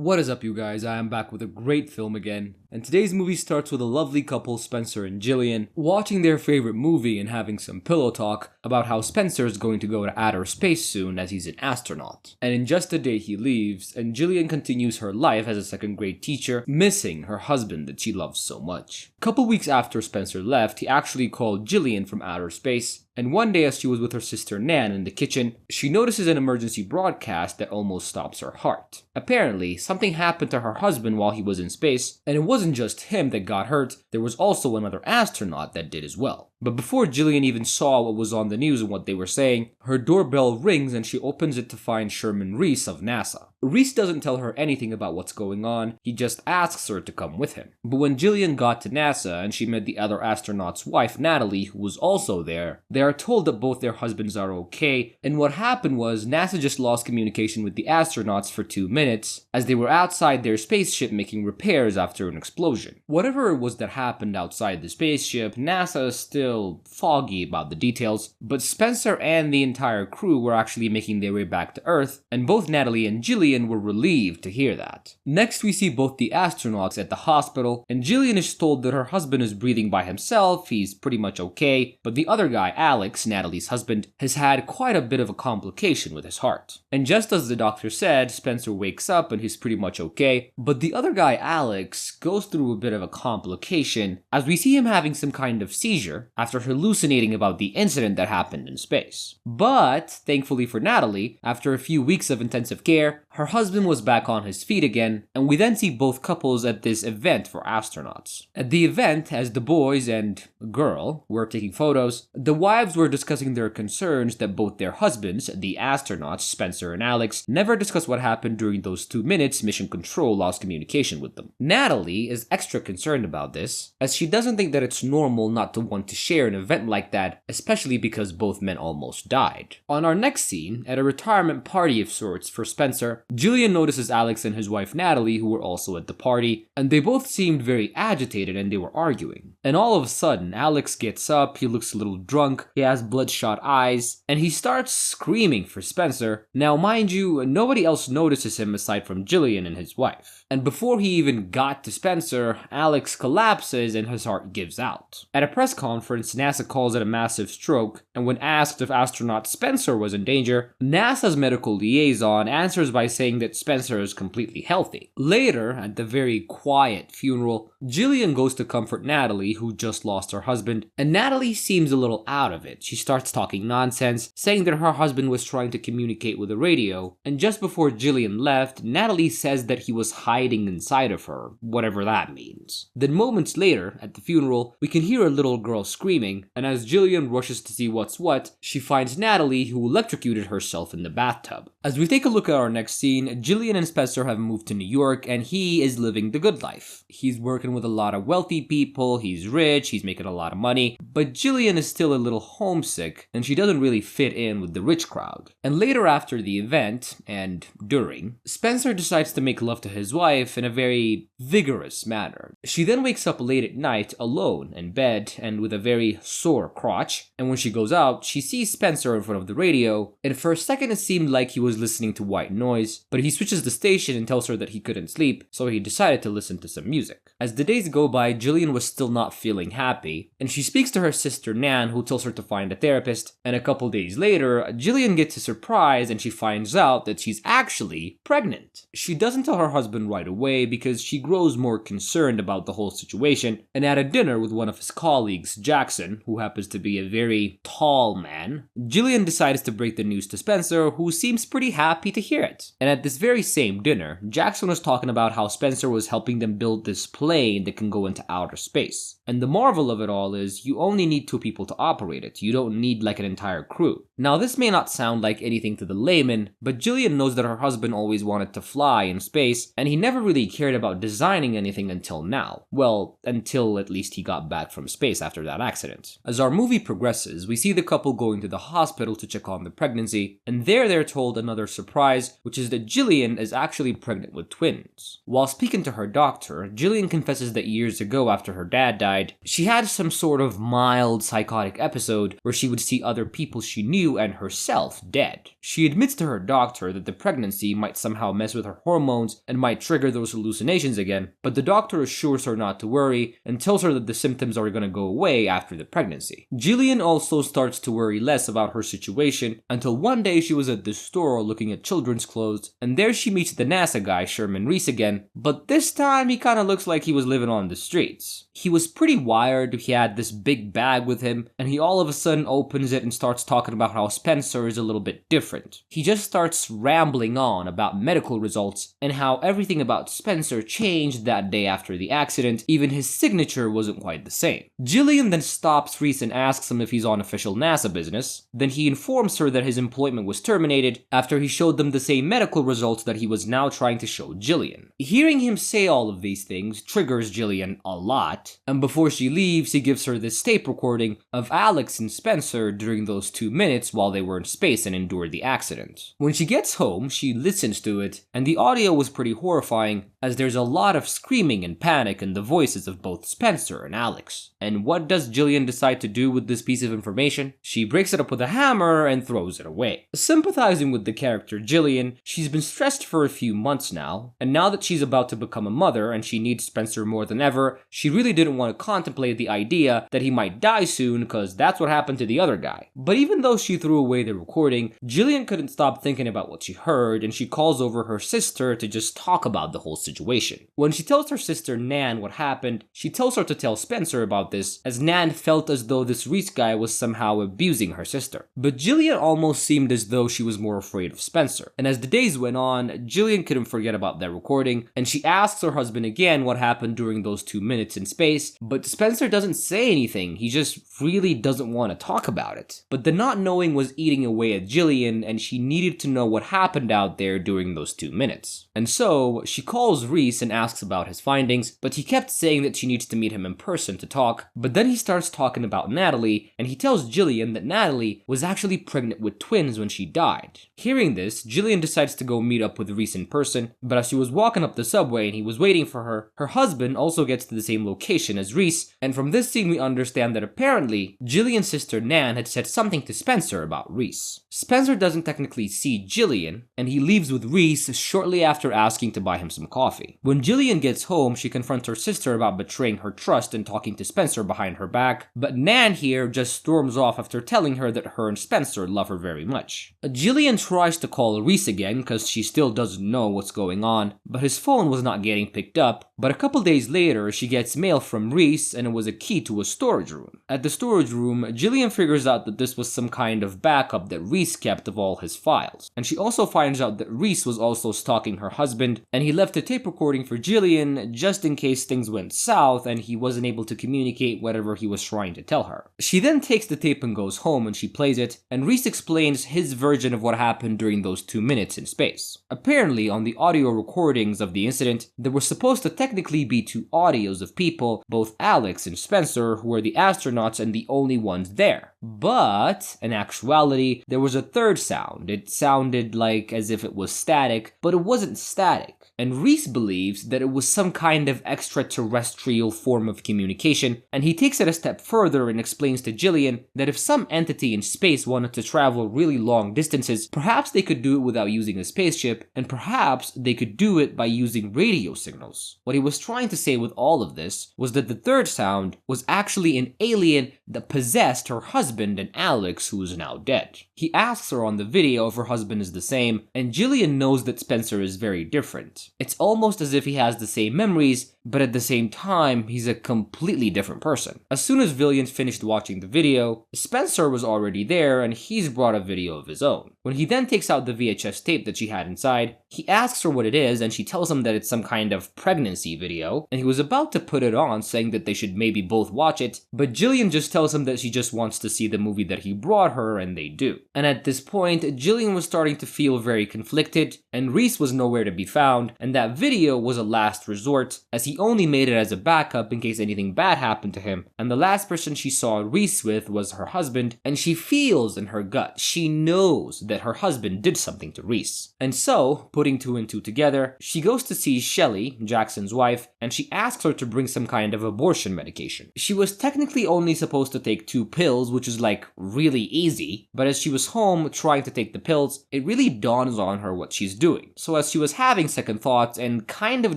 What is up, you guys? I am back with a great film again, and today's movie starts with a lovely couple, Spencer and Jillian, watching their favorite movie and having some pillow talk about how Spencer is going to go to outer space soon as he's an astronaut. And in just a day he leaves, and Jillian continues her life as a second grade teacher, missing her husband that she loves so much. A couple weeks after Spencer left, he actually called Jillian from outer space, and one day as she was with her sister Nan in the kitchen, she notices an emergency broadcast that almost stops her heart. Apparently, something happened to her husband while he was in space, and it wasn't just him that got hurt, there was also another astronaut that did as well. But before Jillian even saw what was on the news and what they were saying, her doorbell rings and she opens it to find Sherman Reese of NASA. Reese doesn't tell her anything about what's going on, he just asks her to come with him. But when Jillian got to NASA and she met the other astronaut's wife, Natalie, who was also there, they are told that both their husbands are okay, and what happened was NASA just lost communication with the astronauts for 2 minutes, as they were outside their spaceship making repairs after an explosion. Whatever it was that happened outside the spaceship, NASA is still foggy about the details, but Spencer and the entire crew were actually making their way back to Earth, and both Natalie and Jillian were relieved to hear that. Next we see both the astronauts at the hospital, and Jillian is told that her husband is breathing by himself, he's pretty much okay, but the other guy, Alex, Natalie's husband, has had quite a bit of a complication with his heart. And just as the doctor said, Spencer wakes up and he's pretty much okay, but the other guy, Alex, goes through a bit of a complication as we see him having some kind of seizure after hallucinating about the incident that happened in space. But, thankfully for Natalie, after a few weeks of intensive care, her husband was back on his feet again, and we then see both couples at this event for astronauts. At the event, as the boys and girl were taking photos, the wives were discussing their concerns that both their husbands, the astronauts, Spencer and Alex, never discussed what happened during those 2 minutes Mission Control lost communication with them. Natalie is extra concerned about this, as she doesn't think that it's normal not to want to share an event like that, especially because both men almost died. On our next scene, at a retirement party of sorts for Spencer, Jillian notices Alex and his wife Natalie, who were also at the party, and they both seemed very agitated and they were arguing. And all of a sudden, Alex gets up, he looks a little drunk, he has bloodshot eyes, and he starts screaming for Spencer. Now mind you, nobody else notices him aside from Jillian and his wife. And before he even got to Spencer, Alex collapses and his heart gives out. At a press conference, NASA calls it a massive stroke, and when asked if astronaut Spencer was in danger, NASA's medical liaison answers by saying that Spencer is completely healthy. Later, at the very quiet funeral, Jillian goes to comfort Natalie, who just lost her husband, and Natalie seems a little out of it. She starts talking nonsense, saying that her husband was trying to communicate with the radio, and just before Jillian left, Natalie says that he was hiding inside of her, whatever that means. Then moments later, at the funeral, we can hear a little girl screaming, and as Jillian rushes to see what's what, she finds Natalie, who electrocuted herself in the bathtub. As we take a look at our next scene, Jillian and Spencer have moved to New York, and he is living the good life. He's working with a lot of wealthy people, he's rich, he's making a lot of money, but Jillian is still a little homesick, and she doesn't really fit in with the rich crowd. And later after the event, and during, Spencer decides to make love to his wife in a very vigorous manner. She then wakes up late at night, alone in bed, and with a very sore crotch, and when she goes out, she sees Spencer in front of the radio, and for a second it seemed like he was listening to white noise, but he switches the station and tells her that he couldn't sleep, so he decided to listen to some music. As the days go by, Jillian was still not feeling happy, and she speaks to her sister Nan, who tells her to find a therapist, and a couple days later, Jillian gets a surprise and she finds out that she's actually pregnant. She doesn't tell her husband right away because she grows more concerned about the whole situation, and at a dinner with one of his colleagues, Jackson, who happens to be a very tall man, Jillian decides to break the news to Spencer, who seems pretty happy to hear it. And at this very same dinner, Jackson was talking about how Spencer was helping them build this plane that can go into outer space. And the marvel of it all is you only need 2 people to operate it, you don't need like an entire crew. Now this may not sound like anything to the layman, but Jillian knows that her husband always wanted to fly in space, and he never really cared about designing anything until now. Well, until at least he got back from space after that accident. As our movie progresses, we see the couple going to the hospital to check on the pregnancy, and there they're told another surprise, which is that Jillian is actually pregnant with twins. While speaking to her doctor, Jillian confesses that years ago after her dad died, she had some sort of mild psychotic episode where she would see other people she knew you and herself dead. She admits to her doctor that the pregnancy might somehow mess with her hormones and might trigger those hallucinations again, but the doctor assures her not to worry and tells her that the symptoms are going to go away after the pregnancy. Jillian also starts to worry less about her situation until one day she was at the store looking at children's clothes, and there she meets the NASA guy Sherman Reese again, but this time he kinda looks like he was living on the streets. He was pretty wired, he had this big bag with him, and he all of a sudden opens it and starts talking about how Spencer is a little bit different. He just starts rambling on about medical results and how everything about Spencer changed that day after the accident, even his signature wasn't quite the same. Jillian then stops Reese and asks him if he's on official NASA business. Then he informs her that his employment was terminated after he showed them the same medical results that he was now trying to show Jillian. Hearing him say all of these things triggers Jillian a lot, and before she leaves, he gives her this tape recording of Alex and Spencer during those 2 minutes while they were in space and endured the accident. When she gets home, she listens to it, and the audio was pretty horrifying, as there's a lot of screaming and panic in the voices of both Spencer and Alex. And what does Jillian decide to do with this piece of information? She breaks it up with a hammer and throws it away. Sympathizing with the character Jillian, she's been stressed for a few months now, and now that she's about to become a mother and she needs Spencer more than ever, she really didn't want to contemplate the idea that he might die soon because that's what happened to the other guy. But even though she threw away the recording, Jillian couldn't stop thinking about what she heard, and she calls over her sister to just talk about the whole situation. When she tells her sister Nan what happened, she tells her to tell Spencer about this, as Nan felt as though this Reese guy was somehow abusing her sister. But Jillian almost seemed as though she was more afraid of Spencer. And as the days went on, Jillian couldn't forget about that recording, and she asks her husband again what happened during those 2 minutes in space, but Spencer doesn't say anything, he just really doesn't want to talk about it. But the not knowing was eating away at Jillian, and she needed to know what happened out there during those 2 minutes. And so, she calls Reese and asks about his findings, but he kept saying that she needs to meet him in person to talk, but then he starts talking about Natalie, and he tells Jillian that Natalie was actually pregnant with twins when she died. Hearing this, Jillian decides to go meet up with Reese in person, but as she was walking up the subway and he was waiting for her, her husband also gets to the same location as Reese, and from this scene we understand that apparently, Jillian's sister Nan had said something to Spencer about Reese. Spencer doesn't technically see Jillian, and he leaves with Reese shortly after asking to buy him some coffee. When Jillian gets home, she confronts her sister about betraying her trust and talking to Spencer behind her back, but Nan here just storms off after telling her that her and Spencer love her very much. Jillian tries to call Reese again because she still doesn't know what's going on, but his phone was not getting picked up, but a couple days later she gets mail from Reese and it was a key to a storage room. At the storage room, Jillian figures out that this was some kind of backup that Reese kept of all his files, and she also finds out that Reese was also stalking her husband, and he left a tape recording for Jillian just in case things went south and he wasn't able to communicate whatever he was trying to tell her. She then takes the tape and goes home and she plays it, and Reese explains his version of what happened during those 2 minutes in space. Apparently, on the audio recordings of the incident, there were supposed to technically be 2 audios of people, both Alex and Spencer, who were the astronauts and the only ones there. But, in actuality, there was a third sound. It sounded like as if it was static, but it wasn't static. And Reese believes that it was some kind of extraterrestrial form of communication, and he takes it a step further and explains to Jillian that if some entity in space wanted to travel really long distances, perhaps they could do it without using a spaceship, and perhaps they could do it by using radio signals. What he was trying to say with all of this was that the third sound was actually an alien that possessed her husband and Alex, who is now dead. He asks her on the video if her husband is the same, and Jillian knows that Spencer is very different. It's almost as if he has the same memories, but at the same time, he's a completely different person. As soon as Jillian finished watching the video, Spencer was already there and he's brought a video of his own. When he then takes out the VHS tape that she had inside, he asks her what it is and she tells him that it's some kind of pregnancy video, and he was about to put it on saying that they should maybe both watch it, but Jillian just tells him that she just wants to see the movie that he brought her, and they do. And at this point, Jillian was starting to feel very conflicted, and Reese was nowhere to be found, and that video was a last resort, as he only made it as a backup in case anything bad happened to him, and the last person she saw Reese with was her husband, and she feels in her gut, she knows that her husband did something to Reese. And so, putting 2 and 2 together, she goes to see Shelly, Jackson's wife, and she asks her to bring some kind of abortion medication. She was technically only supposed to take 2 pills, which is like really easy crazy, but as she was home trying to take the pills, it really dawns on her what she's doing. So as she was having second thoughts and kind of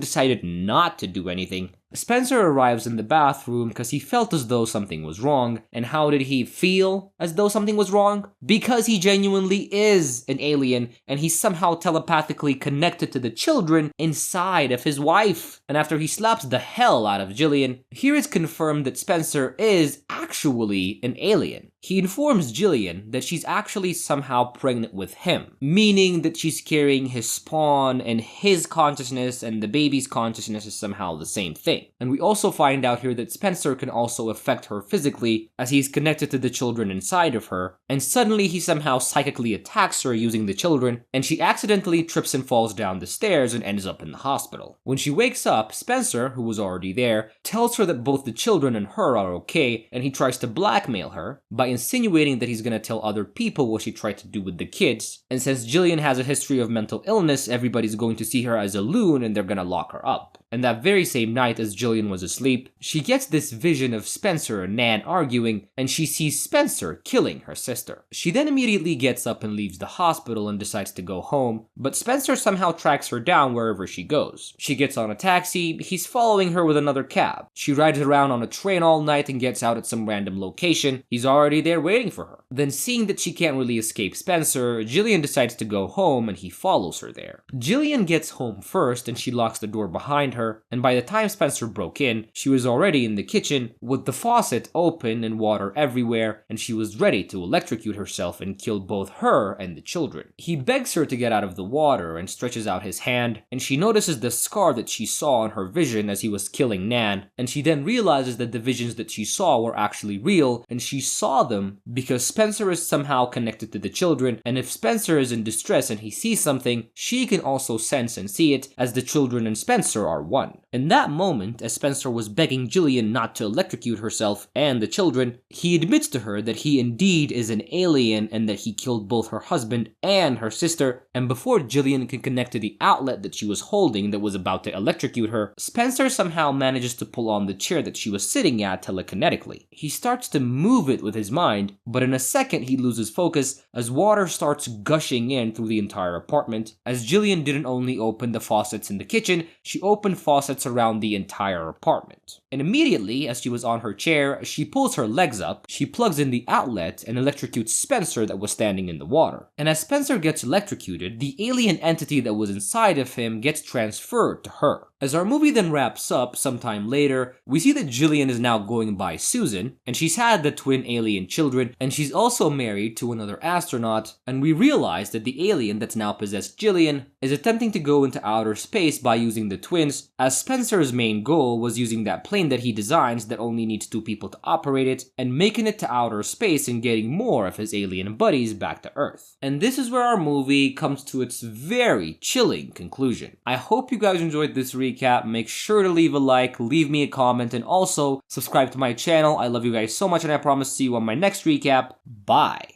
decided not to do anything, Spencer arrives in the bathroom because he felt as though something was wrong. And how did he feel as though something was wrong? Because he genuinely is an alien and he's somehow telepathically connected to the children inside of his wife. And after he slaps the hell out of Jillian, here it's confirmed that Spencer is actually an alien. He informs Jillian that she's actually somehow pregnant with him, meaning that she's carrying his spawn and his consciousness and the baby's consciousness is somehow the same thing. And we also find out here that Spencer can also affect her physically as he's connected to the children inside of her, and suddenly he somehow psychically attacks her using the children, and she accidentally trips and falls down the stairs and ends up in the hospital. When she wakes up, Spencer, who was already there, tells her that both the children and her are okay, and he tries to blackmail her by insinuating that he's gonna tell other people what she tried to do with the kids, and since Jillian has a history of mental illness, everybody's going to see her as a loon and they're gonna lock her up. And that very same night, as Jillian was asleep, she gets this vision of Spencer and Nan arguing, and she sees Spencer killing her sister. She then immediately gets up and leaves the hospital and decides to go home, but Spencer somehow tracks her down wherever she goes. She gets on a taxi, he's following her with another cab. She rides around on a train all night and gets out at some random location. He's already there waiting for her. Then seeing that she can't really escape Spencer, Jillian decides to go home and he follows her there. Jillian gets home first and she locks the door behind her, and by the time Spencer broke in, she was already in the kitchen with the faucet open and water everywhere, and she was ready to electrocute herself and kill both her and the children. He begs her to get out of the water and stretches out his hand, and she notices the scar that she saw in her vision as he was killing Nan, and she then realizes that the visions that she saw were actually real, and she saw them because Spencer is somehow connected to the children, and if Spencer is in distress and he sees something, she can also sense and see it, as the children and Spencer are one. In that moment, as Spencer was begging Jillian not to electrocute herself and the children, he admits to her that he indeed is an alien and that he killed both her husband and her sister, and before Jillian can connect to the outlet that she was holding that was about to electrocute her, Spencer somehow manages to pull on the chair that she was sitting at telekinetically. He starts to move it with his mind, but in a second he loses focus as water starts gushing in through the entire apartment, as Jillian didn't only open the faucets in the kitchen, she opened faucets around the entire apartment. And immediately, as she was on her chair, she pulls her legs up, she plugs in the outlet and electrocutes Spencer that was standing in the water. And as Spencer gets electrocuted, the alien entity that was inside of him gets transferred to her. As our movie then wraps up sometime later, we see that Jillian is now going by Susan, and she's had the twin alien children, and she's also married to another astronaut, and we realize that the alien that's now possessed Jillian is attempting to go into outer space by using the twins, as Spencer's main goal was using that plane that he designs that only needs 2 people to operate it, and making it to outer space and getting more of his alien buddies back to Earth. And this is where our movie comes to its very chilling conclusion. I hope you guys enjoyed this recap. Make sure to leave a like, leave me a comment, and also subscribe to my channel. I love you guys so much, and I promise to see you on my next recap. Bye!